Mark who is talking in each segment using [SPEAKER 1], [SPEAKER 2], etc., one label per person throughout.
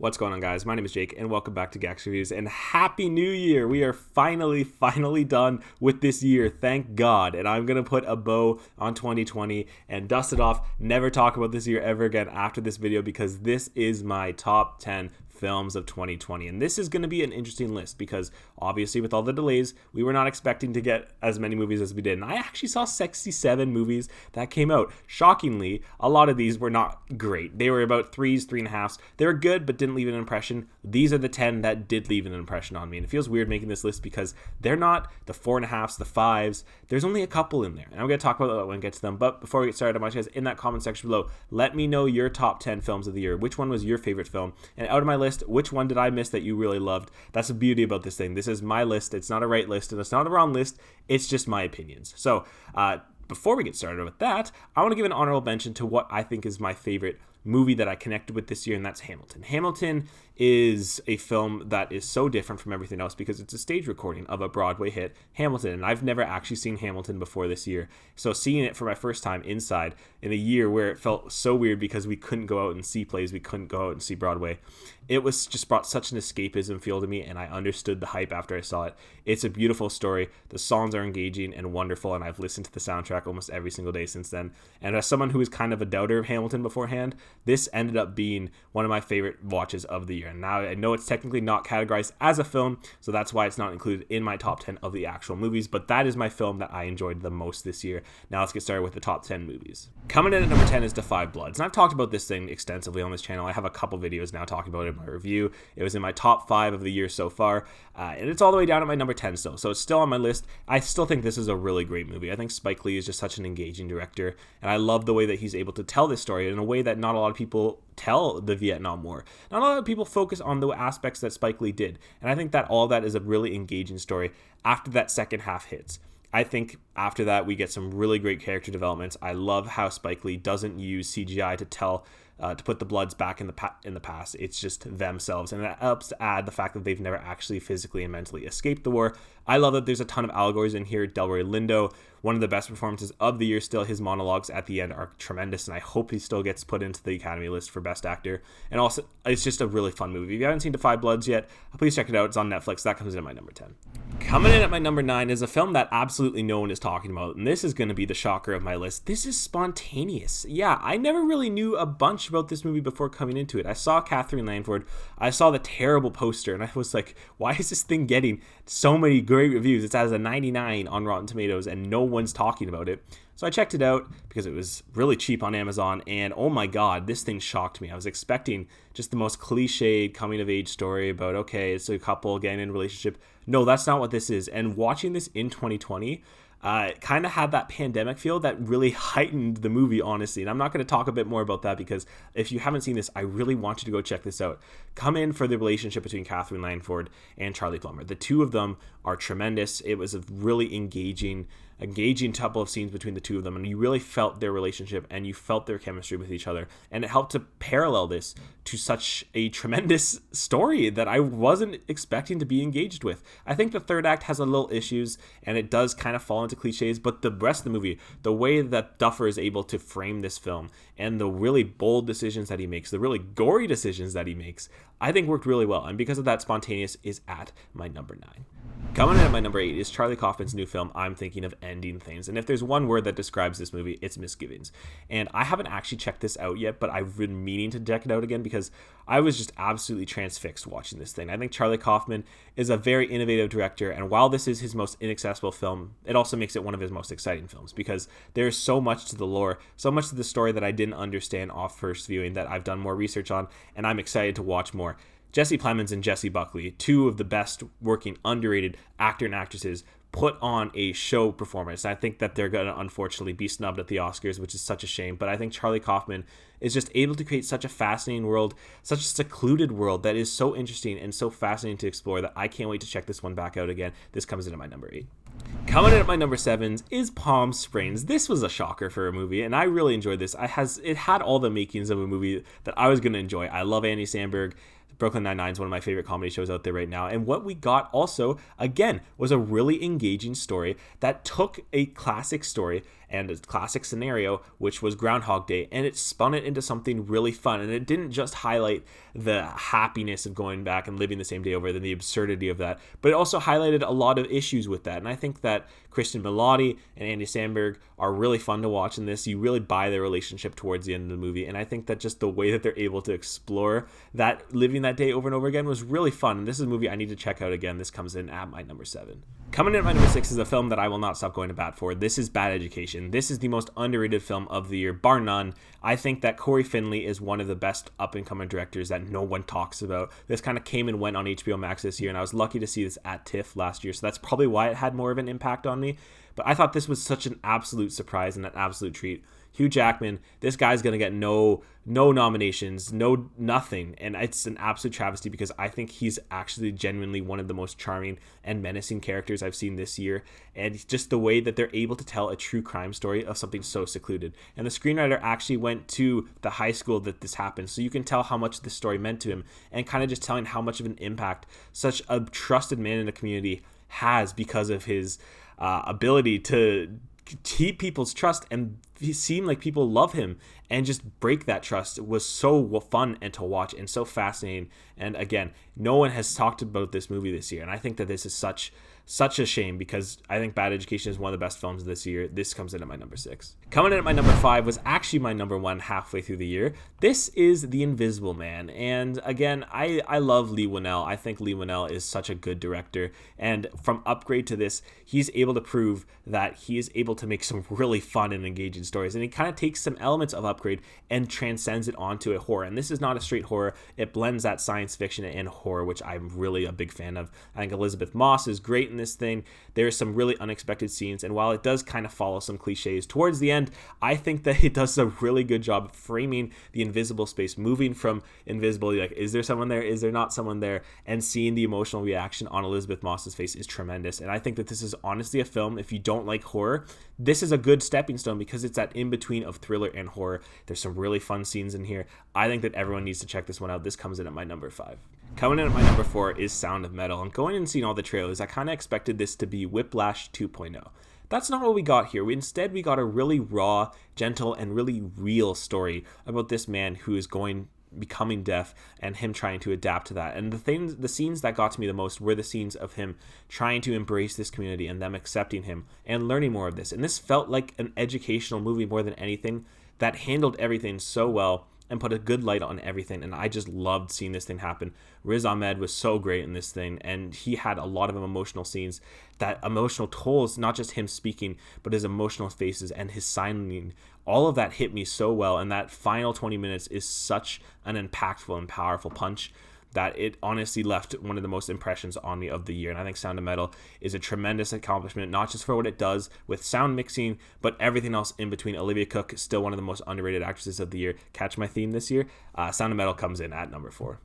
[SPEAKER 1] What's going on, guys? My name is Jake, and welcome back to Gax Reviews, and Happy New Year! We are finally done with this year, thank God, and I'm going to put a bow on 2020 and dust it off, never talk about this year ever again after this video, because this is my top 10 films of 2020, and this is going to be an interesting list because obviously with all the delays we were not expecting to get as many movies as we did, and I actually saw 67 movies that came out. Shockingly, a lot of these were not great. They were about 3s, 3.5s. They were good but didn't leave an impression. These are the 10 that did leave an impression on me, and it feels weird making this list because they're not the 4.5s, the 5s. There's only a couple in there, and I'm going to talk about that when I get to them. But before we get started, I want you guys in that comment section below, let me know your top 10 films of the year. Which one was your favorite film? And out of my list, which one did I miss that you really loved? That's the beauty about this thing. This is my list. It's not a right list and it's not a wrong list. It's just my opinions. So before we get started with that, I want to give an honorable mention to what I think is my favorite movie that I connected with this year, and that's Hamilton. Hamilton is a film that is so different from everything else because it's a stage recording of a Broadway hit, Hamilton, and I've never actually seen Hamilton before this year. So seeing it for my first time inside in a year where it felt so weird because we couldn't go out and see plays, we couldn't go out and see Broadway, it was just brought such an escapism feel to me, and I understood the hype after I saw it. It's a beautiful story. The songs are engaging and wonderful, and I've listened to the soundtrack almost every single day since then. And as someone who was kind of a doubter of Hamilton beforehand, this ended up being one of my favorite watches of the year. And now I know it's technically not categorized as a film, so that's why it's not included in my top 10 of the actual movies, but that is my film that I enjoyed the most this year. Now let's get started with the top 10 movies. Coming in at number 10 is Da 5 Bloods, and I've talked about this thing extensively on this channel. I have a couple videos now talking about it in my review. It was in my top 5 of the year so far, and it's all the way down at my number 10 still, so it's still on my list. I still think this is a really great movie. I think Spike Lee is just such an engaging director, and I love the way that he's able to tell this story in a way that not a lot of people tell the Vietnam War. Not a lot of people focus on the aspects that Spike Lee did, and I think that all of that is a really engaging story after that second half hits. I think after that we get some really great character developments. I love how Spike Lee doesn't use CGI to tell to put the Bloods back in the past. It's just themselves, and that helps to add the fact that they've never actually physically and mentally escaped the war. I love that there's a ton of allegories in here. Delroy Lindo, one of the best performances of the year still. His monologues at the end are tremendous, and I hope he still gets put into the Academy list for Best Actor. And also, it's just a really fun movie. If you haven't seen Da 5 Bloods yet, please check it out. It's on Netflix. That comes in at my number 10. Coming in at my number 9 is a film that absolutely no one is talking about, and this is going to be the shocker of my list. This is Spontaneous. Yeah, I never really knew a bunch about this movie before coming into it. I saw Catherine Langford. I saw the terrible poster, and I was like, why is this thing getting so many great reviews? It's as a 99 on Rotten Tomatoes, and no one's talking about it. So I checked it out because it was really cheap on Amazon, and oh my god, this thing shocked me. I was expecting just the most cliched coming-of-age story about, okay, it's a couple getting in a relationship. No, that's not what this is. And watching this in 2020, it kind of had that pandemic feel that really heightened the movie, honestly. And I'm not going to talk a bit more about that because if you haven't seen this, I really want you to go check this out. Come in for the relationship between Catherine Langford and Charlie Plummer. The two of them are tremendous. It was a really engaging couple of scenes between the two of them, and you really felt their relationship and you felt their chemistry with each other, and it helped to parallel this to such a tremendous story that I wasn't expecting to be engaged with. I think the third act has a little issues and it does kind of fall into cliches, but the rest of the movie, the way that Duffer is able to frame this film and the really bold decisions that he makes, the really gory decisions that he makes, I think worked really well, and because of that, Spontaneous is at my number 9. Coming in at my number 8 is Charlie Kaufman's new film, I'm Thinking of Ending Things. And if there's one word that describes this movie, it's misgivings. And I haven't actually checked this out yet, but I've been meaning to check it out again because I was just absolutely transfixed watching this thing. I think Charlie Kaufman is a very innovative director, and while this is his most inaccessible film, it also makes it one of his most exciting films because there's so much to the lore, so much to the story that I didn't understand off first viewing that I've done more research on, and I'm excited to watch more. Jesse Plemons and Jessie Buckley, two of the best working underrated actor and actresses, put on a show performance. I think that they're going to unfortunately be snubbed at the Oscars, which is such a shame, but I think Charlie Kaufman is just able to create such a fascinating world, such a secluded world that is so interesting and so fascinating to explore that I can't wait to check this one back out again. This comes in at my number 8. Coming in at my number 7 is Palm Springs. This was a shocker for a movie, and I really enjoyed this. It had all the makings of a movie that I was going to enjoy. I love Andy Samberg. Brooklyn Nine-Nine is one of my favorite comedy shows out there right now. And what we got also, again, was a really engaging story that took a classic story and a classic scenario, which was Groundhog Day, and it spun it into something really fun. And it didn't just highlight the happiness of going back and living the same day over, and the absurdity of that, but it also highlighted a lot of issues with that. And I think that Christian Milioti and Andy Samberg are really fun to watch in this. You really buy their relationship towards the end of the movie, and I think that just the way that they're able to explore that living that day over and over again was really fun. And this is a movie I need to check out again. This comes in at my number 7. Coming in at my number 6 is a film that I will not stop going to bat for. This is Bad Education. This is the most underrated film of the year, bar none. I think that Corey Finley is one of the best up-and-coming directors that no one talks about. This kind of came and went on HBO Max this year, and I was lucky to see this at TIFF last year, so that's probably why it had more of an impact on me. But I thought this was such an absolute surprise and an absolute treat. Hugh Jackman, this guy's going to get no nominations, nothing. And it's an absolute travesty because I think he's actually genuinely one of the most charming and menacing characters I've seen this year. And just the way that they're able to tell a true crime story of something so secluded. And the screenwriter actually went to the high school that this happened. So you can tell how much this story meant to him, and kind of just telling how much of an impact such a trusted man in the community has because of his ability to keep people's trust and seem like people love him and just break that trust. It was so fun and to watch and so fascinating. And again, no one has talked about this movie this year, and I think that this is such a shame because I think Bad Education is one of the best films this year. This comes in at my number 6. Coming in at my number 5 was actually my number 1 halfway through the year. This is The Invisible Man. And again, I love Leigh Whannell. I think Leigh Whannell is such a good director. And from Upgrade to this, he's able to prove that he is able to make some really fun and engaging stories. And he kind of takes some elements of Upgrade and transcends it onto a horror. And this is not a straight horror. It blends that science fiction and horror, which I'm really a big fan of. I think Elizabeth Moss is great in this thing. There's some really unexpected scenes, and while it does kind of follow some cliches towards the end, I think that it does a really good job of framing the invisible space, moving from invisible, like, is there someone there, is there not someone there, and seeing the emotional reaction on Elizabeth Moss's face is tremendous. And I think that this is honestly a film, if you don't like horror, this is a good stepping stone because it's that in-between of thriller and horror. There's some really fun scenes in here. I think that everyone needs to check this one out. This comes in at my number 5. Coming in at my number 4 is Sound of Metal. And going and seeing all the trailers, I kind of expected this to be Whiplash 2.0. That's not what we got here. Instead, we got a really raw, gentle, and really real story about this man who is becoming deaf and him trying to adapt to that. And the scenes that got to me the most were the scenes of him trying to embrace this community and them accepting him and learning more of this. And this felt like an educational movie more than anything that handled everything so well and put a good light on everything. And I just loved seeing this thing happen. Riz Ahmed was so great in this thing, and he had a lot of emotional scenes, that emotional tolls, not just him speaking, but his emotional faces and his signing. All of that hit me so well, and that final 20 minutes is such an impactful and powerful punch that it honestly left one of the most impressions on me of the year. And I think Sound of Metal is a tremendous accomplishment, not just for what it does with sound mixing, but everything else in between. Olivia Cooke is still one of the most underrated actresses of the year. Catch my theme this year. Sound of Metal comes in at number 4.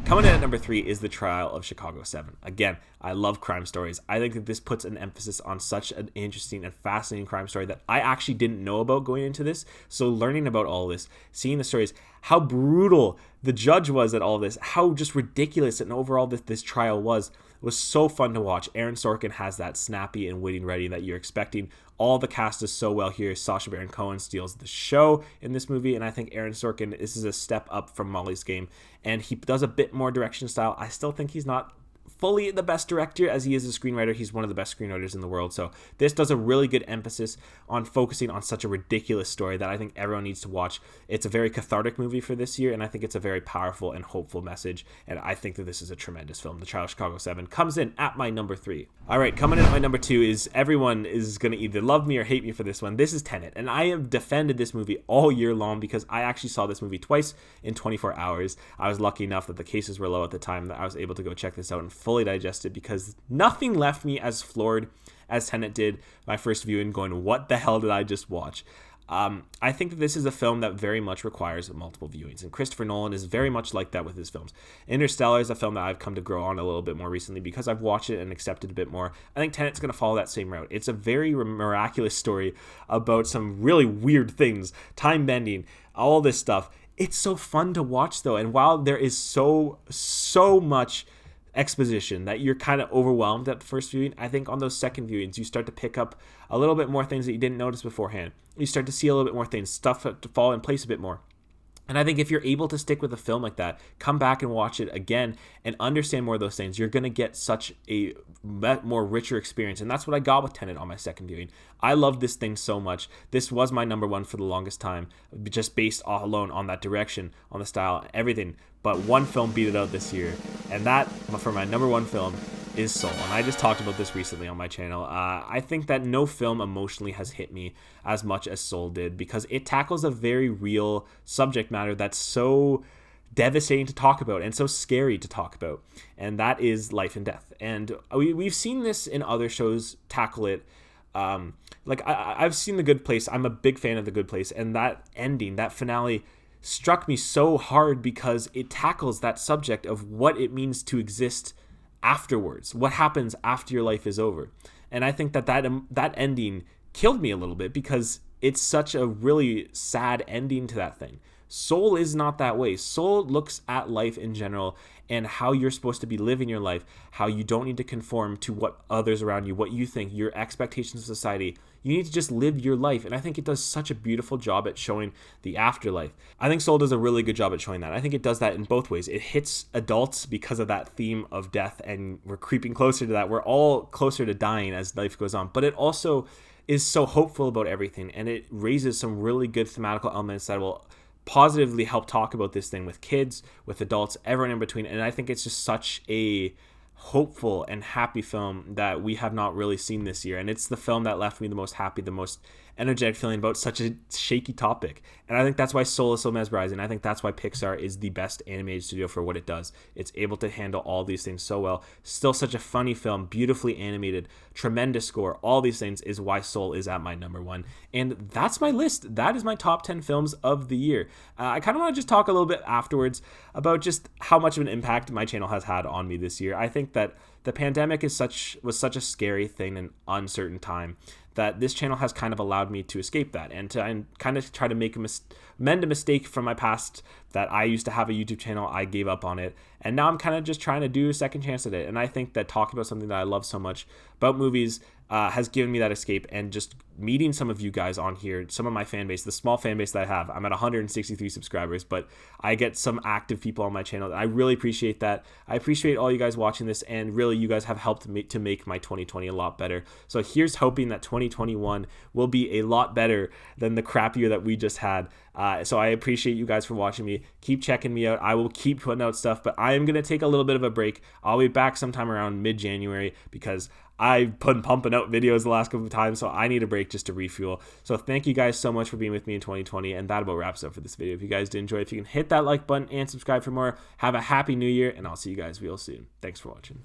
[SPEAKER 1] Coming in at number 3 is The Trial of Chicago 7. Again, I love crime stories. I think that this puts an emphasis on such an interesting and fascinating crime story that I actually didn't know about going into this. So learning about all this, seeing the stories, how brutal the judge was at all this, how just ridiculous and overall this trial was so fun to watch. Aaron Sorkin has that snappy and witty ready that you're expecting. All the cast is so well here. Sacha Baron Cohen steals the show in this movie, and I think Aaron Sorkin, this is a step up from Molly's Game, and he does a bit more direction style. I still think he's not fully the best director as he is a screenwriter. He's one of the best screenwriters in the world. So this does a really good emphasis on focusing on such a ridiculous story that I think everyone needs to watch. It's a very cathartic movie for this year, and I think it's a very powerful and hopeful message. And I think that this is a tremendous film. The Trial of Chicago 7 comes in at my number 3. All right, coming in at my number 2 is, everyone is going to either love me or hate me for this one. This is Tenet. And I have defended this movie all year long because I actually saw this movie twice in 24 hours. I was lucky enough that the cases were low at the time that I was able to go check this out and fully digest it, because nothing left me as floored as Tenet did my first viewing, going, what the hell did I just watch? I think that this is a film that very much requires multiple viewings, and Christopher Nolan is very much like that with his films. Interstellar is a film that I've come to grow on a little bit more recently because I've watched it and accepted a bit more. I think Tenet's going to follow that same route. It's a very miraculous story about some really weird things, time bending, all this stuff. It's so fun to watch though, and while there is so much exposition that you're kind of overwhelmed at the first viewing. I think on those second viewings, you start to pick up a little bit more things that you didn't notice beforehand. You start to see a little bit more things, stuff to fall in place a bit more. And I think if you're able to stick with a film like that, come back and watch it again and understand more of those things, you're going to get such a more richer experience. And that's what I got with Tenet on my second viewing. I loved this thing so much. This was my number one for the longest time, just based alone on that direction, on the style, everything. But one film beat it out this year. And that, for my number one film, is Soul. And I just talked about this recently on my channel. I think that no film emotionally has hit me as much as Soul did, because it tackles a very real subject matter that's so devastating to talk about and so scary to talk about, and that is life and death. And we've seen this in other shows tackle it. I've seen The Good Place. I'm a big fan of The Good Place, and that ending, that finale, struck me so hard because it tackles that subject of what it means to exist afterwards, what happens after your life is over. And I think that ending killed me a little bit, because it's such a really sad ending to that thing. Soul is not that way. Soul looks at life in general and how you're supposed to be living your life, how you don't need to conform to what others around you, what you think, your expectations of society. You need to just live your life. And I think it does such a beautiful job at showing the afterlife. I think Soul does a really good job at showing that. I think it does that in both ways. It hits adults because of that theme of death, and we're creeping closer to that. We're all closer to dying as life goes on. But it also is so hopeful about everything, and it raises some really good thematical elements that will positively help talk about this thing with kids, with adults, everyone in between. And I think it's just such a hopeful and happy film that we have not really seen this year. And it's the film that left me the most happy, the most energetic feeling about such a shaky topic. And I think that's why Soul is so mesmerizing. I think that's why Pixar is the best animated studio for what it does. It's able to handle all these things so well. Still such a funny film, beautifully animated, tremendous score. All these things is why Soul is at my number one. And that's my list. That is my top 10 films of the year. I kind of want to just talk a little bit afterwards about just how much of an impact my channel has had on me this year. I think that the pandemic was such a scary thing, an uncertain time, that this channel has kind of allowed me to escape that and to kind of try to mend a mistake from my past, that I used to have a YouTube channel, I gave up on it, and now I'm kind of just trying to do a second chance at it. And I think that talking about something that I love so much about movies has given me that escape, and just meeting some of you guys on here, some of my fan base, the small fan base that I have. I'm at 163 subscribers, but I get some active people on my channel. I really appreciate that. I appreciate all you guys watching this, and really you guys have helped me to make my 2020 a lot better. So here's hoping that 2021 will be a lot better than the crap year that we just had. So I appreciate you guys for watching me. Keep checking me out. I will keep putting out stuff, but I am going to take a little bit of a break. I'll be back sometime around mid-January, because I've been pumping out videos the last couple of times, so I need a break just to refuel. So thank you guys so much for being with me in 2020, and that about wraps up for this video. If you guys did enjoy, if you can hit that like button and subscribe for more, have a happy new year, and I'll see you guys real soon. Thanks for watching.